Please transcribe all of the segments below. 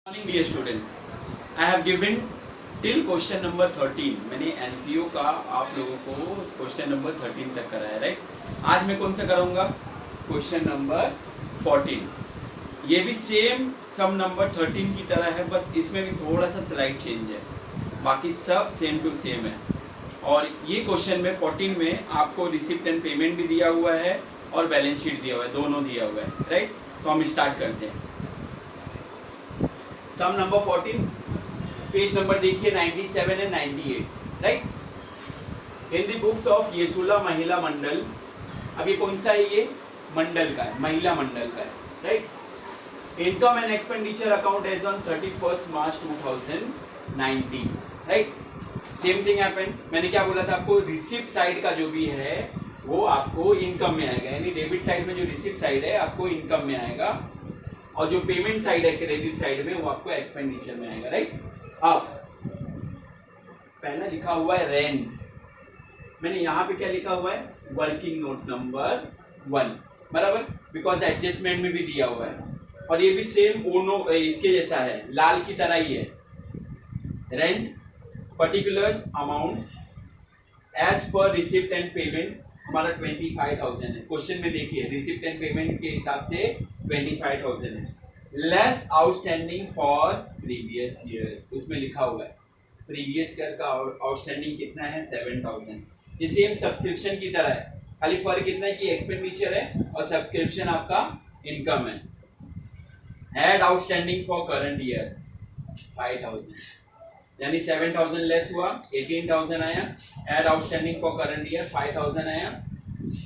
Morning dear student, I have given till question number 13। मैंने NPO का आप लोगों को क्वेश्चन नंबर 13 तक कराया, राइट। आज मैं कौन सा कराऊंगा? Question number 14। ये भी सेम सम नंबर 13 की तरह है, बस इसमें भी थोड़ा सा स्लाइड चेंज है, बाकी सब सेम टू सेम है। और ये क्वेश्चन में 14 में आपको रिसिप्ट एंड पेमेंट भी दिया हुआ है और बैलेंस शीट दिया हुआ है, दोनों दिया हुआ है, राइट। तो हम स्टार्ट करते हैं। सम नंबर 14, पेज नंबर देखिए 97 and 98, right. In the books of Yesula Mahila Mandal. अब ये कौन सा है? ये मंडल का है, महिला मंडल का है, right. Income and expenditure account as on 31 March 2019, right. Same thing happened. मैंने क्या बोला था आपको? रिसिप्ट साइड का जो भी है वो आपको इनकम में आएगा, यानी डेबिट साइड में जो रिसिप्ट साइड है आपको इनकम में आएगा, और जो पेमेंट साइड है क्रेडिट साइड में वो आपको एक्सपेंडिचर में आएगा, राइट। अब पहला लिखा हुआ है रेंट, मैंने यहाँ पे क्या लिखा हुआ है? वर्किंग नोट नंबर 1, बराबर, बिकॉज एडजस्टमेंट में भी दिया हुआ है। और ये भी सेम ओनो इसके जैसा है, लाल की तरह ही है। Rent particulars amount as per receipt and payment हमारा 25,000 है। क्वेश्चन में देखिए रिसिप्ट एंड पेमेंट के हिसाब से 25,000 है। Less outstanding for previous year, उसमें लिखा हुआ है प्रीवियस ईयर का आउटस्टैंडिंग कितना है? 7,000। ये सेम सब्सक्रिप्शन की तरह है, खाली फर्क इतना है कि एक्सपेंडिचर है और सब्सक्रिप्शन आपका इनकम है। Add outstanding for current year 5,000, यानी 7,000 लेस हुआ, 18,000 आया। Add outstanding for current year 5,000 आया,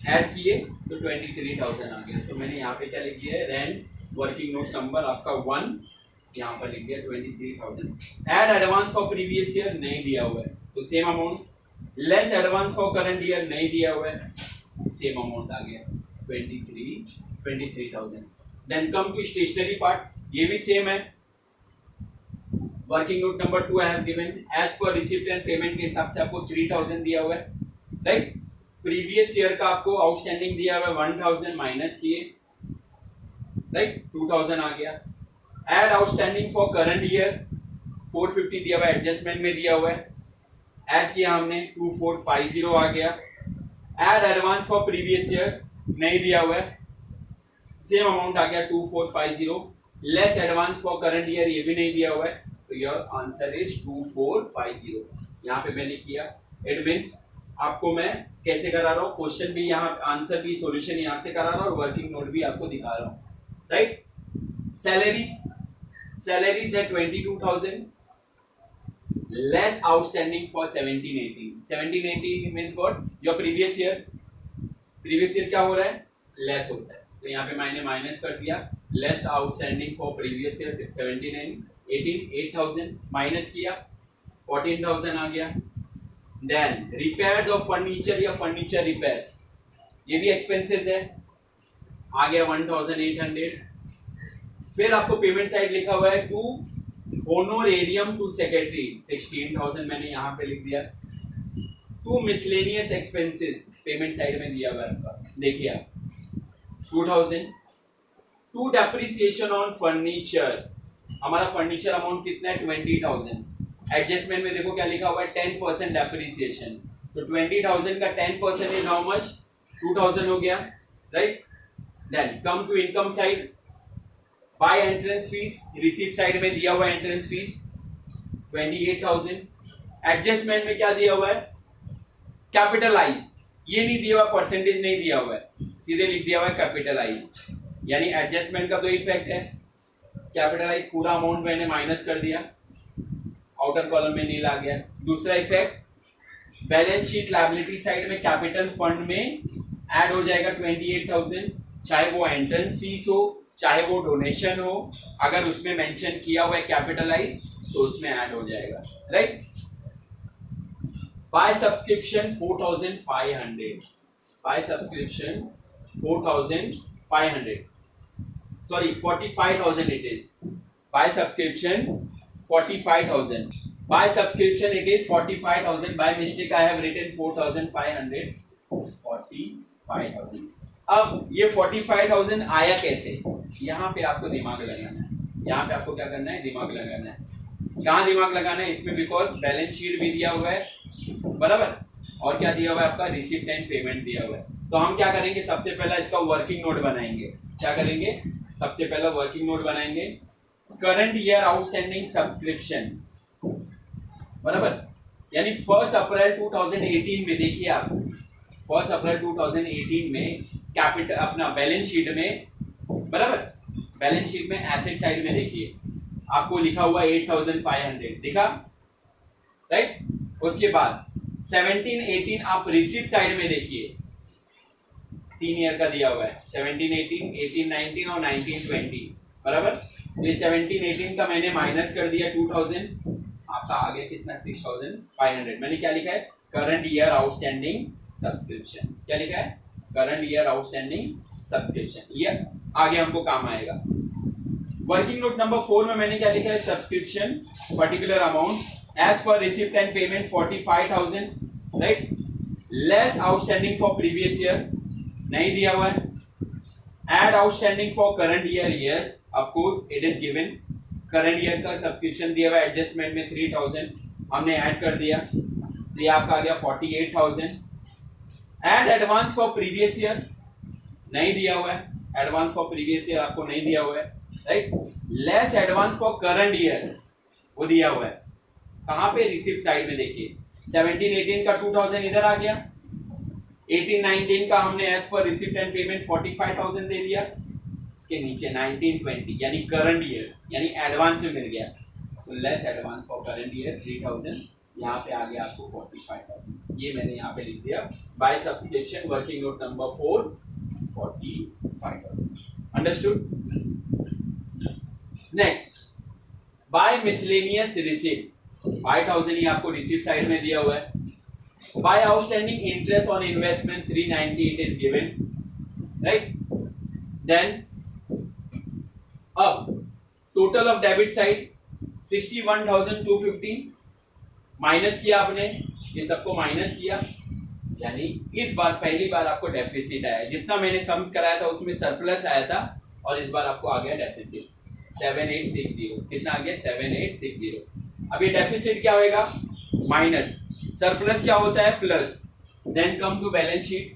ऐड किए तो 23,000 आ गया। तो मैंने यहाँ पे क्या लिख दिया है? रेंट वर्किंग नोट नंबर आपका 1, यहाँ पर लिख दिया 23,000। Add advance for previous year नहीं दिया हुआ है तो same amount. Less advance for current year नहीं दिया हुआ है, सेम अमाउंट आ गया 23,000। Then come to stationery part, ये भी सेम है। Working note number 2 I have given as per receipt and payment के हिसाब से आपको 3,000 दिया हुआ है, राइट। प्रीवियस ईयर का आपको आउटस्टैंडिंग दिया हुआ है 1,000 माइनस किए, राइट, 2,000 आ गया। Add outstanding for current year 450 दिया हुआ है, एडजस्टमेंट में दिया हुआ है, ऐड किया हमने 2450 आ गया। Add advance for previous year नहीं दिया हुआ है, सेम अमाउंट आ गया 2450। Less advance for current year ये भी नहीं दिया हुआ है, तो योर आंसर इज 2450। यहाँ पे मैंने किया। इट मीन्स आपको मैं कैसे करा रहा हूँ, क्वेश्चन भी यहाँ, आंसर भी, सॉल्यूशन यहाँ से करा रहा हूँ और वर्किंग नोट भी आपको दिखा रहा हूँ, राइट। सैलरीज है 22,000, less outstanding for 17-18। 17-18 means what? Your previous year क्या हो रहा है? लेस होता है, तो यहाँ पे मैंने माइनस कर दिया। Less outstanding for previous year 17-18, 8,000 minus किया, 14,000 आ गया। देन रिपेयर ऑफ फर्नीचर या फर्नीचर रिपेयर, ये भी एक्सपेंसेस है, आ गया 1,800। फिर आपको पेमेंट साइड लिखा हुआ है टू होनोरेरियम टू सेक्रेटरी 16,000 मैंने यहाँ पे लिख दिया। To miscellaneous expenses payment side में दिया हुआ है आपका, देखिए आप 2,000। टू डेप्रिसिएशन ऑन फर्नीचर, हमारा फर्नीचर अमाउंट कितना है? 20,000। एडजस्टमेंट में देखो क्या लिखा हुआ है? 10% डेप्रिसिएशन, तो 20,000 का 10% इज हाउ मच? 2,000 हो गया, right. Then come to income side, by entrance fees, receipt side में दिया हुआ है एंट्रेंस फीस 28,000। एडजस्टमेंट में क्या दिया हुआ है? कैपिटलाइज, ये नहीं दिया हुआ, परसेंटेज नहीं दिया हुआ है, सीधे लिख दिया हुआ है कैपिटलाइज, यानी एडजस्टमेंट का 2 इफेक्ट है। कैपिटलाइज पूरा अमाउंट मैंने माइनस कर दिया, आउटर कॉलम में नील आ गया। दूसरा effect, balance sheet liability side में कैपिटल फंड में ऐड हो जाएगा 28,000, चाहे वो एंट्रेंस फीस हो चाहे वो डोनेशन हो, अगर उसमें मेंशन किया हुआ है कैपिटलाइज तो उसमें ऐड हो जाएगा, right. By subscription 4,500, by subscription 4,500, sorry 45,000 it is. By subscription 45,000. By subscription it is 45,000. By mistake I have written 4,500. 45,000. अब ये 45,000 आया कैसे? यहाँ पे आपको दिमाग लगाना है। यहाँ पे आपको क्या करना है, दिमाग लगाना है। कहाँ दिमाग लगाना है इसमें, बिकॉज बैलेंस शीट भी दिया हुआ है, बराबर, और क्या दिया हुआ है आपका, रिसिप्ट एंड पेमेंट दिया हुआ है। तो हम क्या करेंगे, सबसे पहला इसका वर्किंग नोट बनाएंगे। क्या करेंगे, सबसे पहला वर्किंग नोट बनाएंगे, करंट ईयर आउटस्टैंडिंग सब्सक्रिप्शन, बराबर, यानी 1 अप्रैल 2018 में, देखिए आप 1 अप्रैल 2018 में कैपिटल अपना बैलेंस शीट में, बराबर, बैलेंस शीट में एसेट साइड में देखिए आपको लिखा हुआ 8500 दिखा, राइट। उसके बाद 17-18 आप रिसिप्ट साइड में देखिए 3 ईयर का दिया हुआ है, 17-18, 18-19 और 19-20, बराबर। तो ये 17-18 का मैंने माइनस कर दिया 2000, आपका आ गया कितना, 6500। मैंने क्या लिखा है, करंट ईयर आउटस्टैंडिंग सब्सक्रिप्शन। क्या लिखा है, करंट ईयर आउटस्टैंडिंग सब्सक्रिप्शन, ये आगे हमको काम आएगा। वर्किंग नोट नंबर 4 में मैंने क्या लिखा है, subscription particular amount as per receipt and payment 45,000, right, less outstanding for previous year, नहीं दिया हुआ है। Add outstanding for current year, yes of course it is given. Current year का सब्सक्रिप्शन दिया हुआ है, एडजस्टमेंट में 3000 हमने ऐड कर दिया, तो ये आपका आ गया 48,000। Add advance for previous year, नहीं दिया हुआ है, एडवांस फॉर प्रीवियस ईयर आपको नहीं दिया हुआ है, right. Less advance for current year, वो दिया हुआ है, कहाँ पे, रिसिप्ट साइड में देखिए 17-18 का 2000 इधर आ गया, 18-19 का हमने as per receipt and payment 45,000 दे दिया, इसके नीचे 19-20 यानी करंट ईयर, यानी एडवांस में मिल गया, तो less advance for current year 3000, यहाँ पे आ गया आपको 45,000, ये मैंने यहाँ पे लिख दिया by subscription working note number 4, 45,000। Understood. Next, by miscellaneous receipt, 5,000 ही आपको रिसिप्ट साइड में दिया हुआ है। By outstanding interest on investment 390 it is given, right. Then अब total of debit side 61,250 minus किया आपने, ये सबको माइनस किया, यानी इस बार पहली बार आपको डेफिसिट आया। जितना मैंने सम्स कराया था उसमें सरप्लस आया था, और इस बार आपको आ गया डेफिसिट 7860। कितना आ गया, 7860। अब ये डेफिसिट क्या होएगा, माइनस, सरप्लस क्या होता है, plus. Then come to balance sheet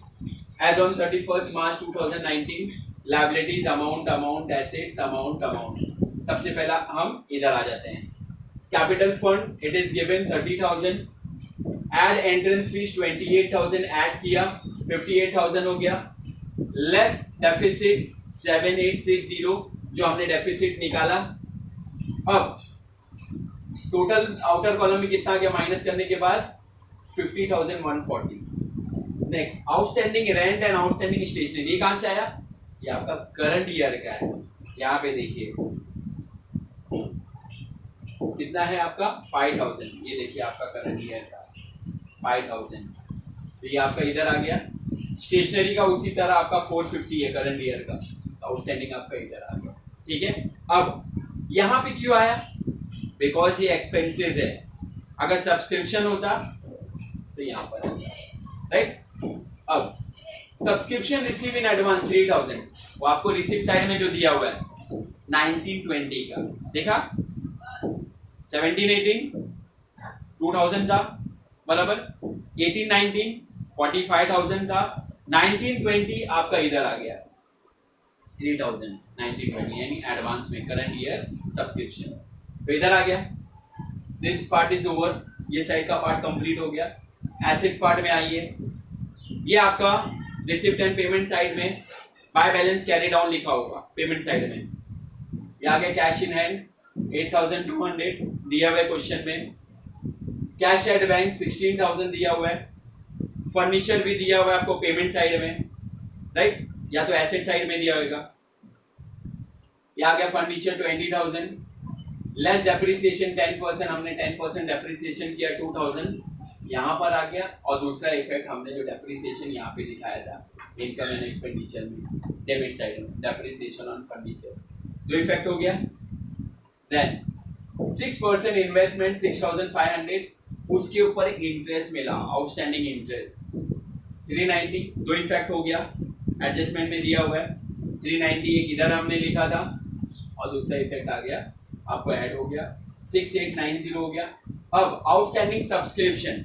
as on 31 March 2019, liabilities amount assets amount. सबसे पहला हम इधर आ जाते हैं, capital fund it is given 30,000, add entrance fees 28,000 add किया 58,000 हो गया, लेस डेफिसिट 7860 जो हमने डेफिसिट निकाला। अब टोटल आउटर कॉलम में कितना आ गया माइनस करने के बाद, 50,140। Next, outstanding rent and outstanding stationery, ये कहां से आया, ये आपका करंट ईयर का है। यहाँ पे देखिए कितना है आपका, 5,000, ये देखिए आपका करंट ईयर का 5,000, तो ये आपका इधर आ गया। स्टेशनरी का उसी तरह आपका 450 है करंट ईयर का, आउटस्टैंडिंग आपका इधर आ गया, ठीक है। अब यहाँ पे क्यों आया, बिकॉज ये एक्सपेंसेस है, अगर सब्सक्रिप्शन होता तो यहाँ पर आता, राइट। अब सब्सक्रिप्शन रिसीव इन एडवांस 3,000, वो आपको रिसीव साइड में जो दिया हुआ है 19-20 का, देखा 17-18 2000 था, बराबर, 18-19 45,000 था, 19-20 आपका इधर आ गया 3,000, 19-20 यानी एडवांस में करंट ईयर सब्सक्रिप्शन, तो इधर आ गया। दिस पार्ट इज ओवर, ये साइड का पार्ट कंप्लीट हो गया। एसेट्स पार्ट में आइए, ये आपका रिसिप्ट एंड पेमेंट साइड में बाय बैलेंस कैरी डाउन लिखा होगा पेमेंट साइड में, ये आ गया कैश इन हैंड 8,200 दिया हुआ है क्वेश्चन में, कैश एट बैंक 16,000 दिया हुआ है, फर्नीचर भी दिया हुआ है आपको पेमेंट साइड में, राइट, या तो एसेट साइड में दिया होगा। ये आ गया फर्नीचर 20,000, लेस डेप्रिसिएशन 10%, हमने 10% डेप्रिसिएशन किया 2,000 यहाँ पर आ गया, और दूसरा इफेक्ट हमने जो डेप्रिसिएशन यहाँ पे दिखाया था इनकम एंड एक्सपेंडिचर में डेबिट साइड में, डेप्रिसिएशन ऑन फर्नीचर, दो इफेक्ट हो गया। देन 6% इन्वेस्टमेंट 6,500, उसके ऊपर इंटरेस्ट मिला, आउटस्टैंडिंग इंटरेस्ट 390, दो इफेक्ट हो गया, एडजस्टमेंट में दिया हुआ है 390, एक इधर हमने लिखा था, और दूसरा इफेक्ट आ गया, आपको ऐड हो गया, 6890 हो गया। अब आउटस्टैंडिंग सब्सक्रिप्शन,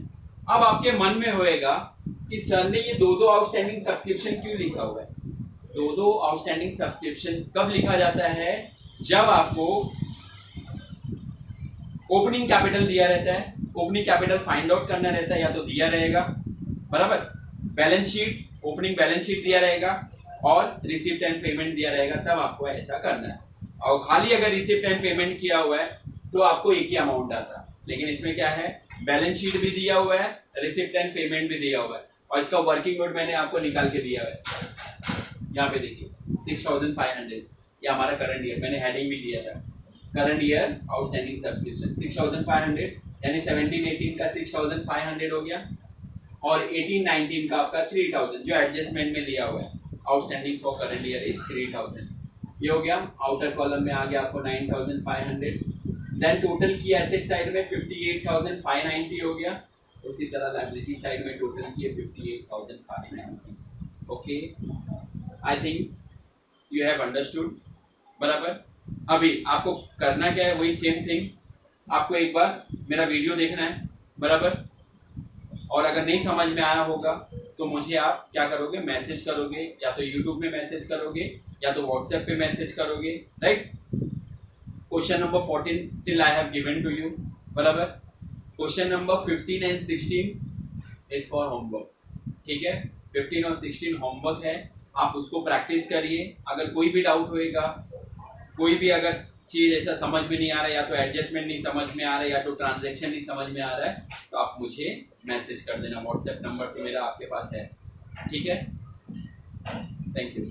अब आपके मन में होएगा कि सर ने ये दो आउटस्टैंडिंग सब्सक्रिप्शन क्यों लिखा हुआ है? दो आउटस्टैंडिंग सब्सक्रिप्शन कब लिखा जाता है? जब आपको ओपनिंग कैपिटल दिया रहता है, ओपनिंग कैपिटल फाइंड आउट करना रहता है, या तो दिया रहेगा, बराबर, balance sheet, opening balance sheet दिया रहेगा और रिसिप्ट एंड पेमेंट दिया रहेगा, तब आपको ऐसा करना है। और खाली अगर रिसिप्ट एंड पेमेंट किया हुआ है तो आपको एक ही अमाउंट आता है, लेकिन इसमें क्या है, बैलेंस शीट भी दिया हुआ है, रिसिप्ट एंड पेमेंट भी दिया हुआ है, और इसका वर्किंग नोट मैंने आपको निकाल के दिया है, यहाँ पे देखिए 6500, ये हमारा करंट ईयर, मैंने हेडिंग भी दिया था, करंट ईयर आउटस्टैंडिंग सब्सक्रिप्शन 6500, यानी 17-18 का 6500 हो गया, और 18-19 का आपका 3000 जो एडजस्टमेंट में लिया हुआ है, outstanding for current year is 3000, ये हो गया। आउटर कॉलम में आ गया आपको 9500, देन टोटल की एसेट साइड में 58,590 हो गया, उसी तरह लायबिलिटी साइड में टोटल की 58,590। Okay, I think you have understood, बराबर। अभी आपको करना क्या है, वही सेम थिंग, आपको एक बार मेरा वीडियो देखना है, बराबर, और अगर नहीं समझ में आया होगा तो मुझे आप क्या करोगे, मैसेज करोगे, या तो यूट्यूब में मैसेज करोगे या तो व्हाट्सएप पे मैसेज करोगे, right. Question number 14 till I have given to you, बराबर। Question number 15 and 16 is for homework, ठीक है, 15 और 16 होमवर्क है, आप उसको प्रैक्टिस करिए। अगर कोई भी डाउट होएगा, कोई भी अगर चीज़ ऐसा समझ में नहीं आ रहा है, या तो एडजस्टमेंट नहीं समझ में आ रहा है, या तो ट्रांजैक्शन नहीं समझ में आ रहा है, तो आप मुझे मैसेज कर देना, व्हाट्सएप नंबर तो मेरा आपके पास है, ठीक है। Thank you.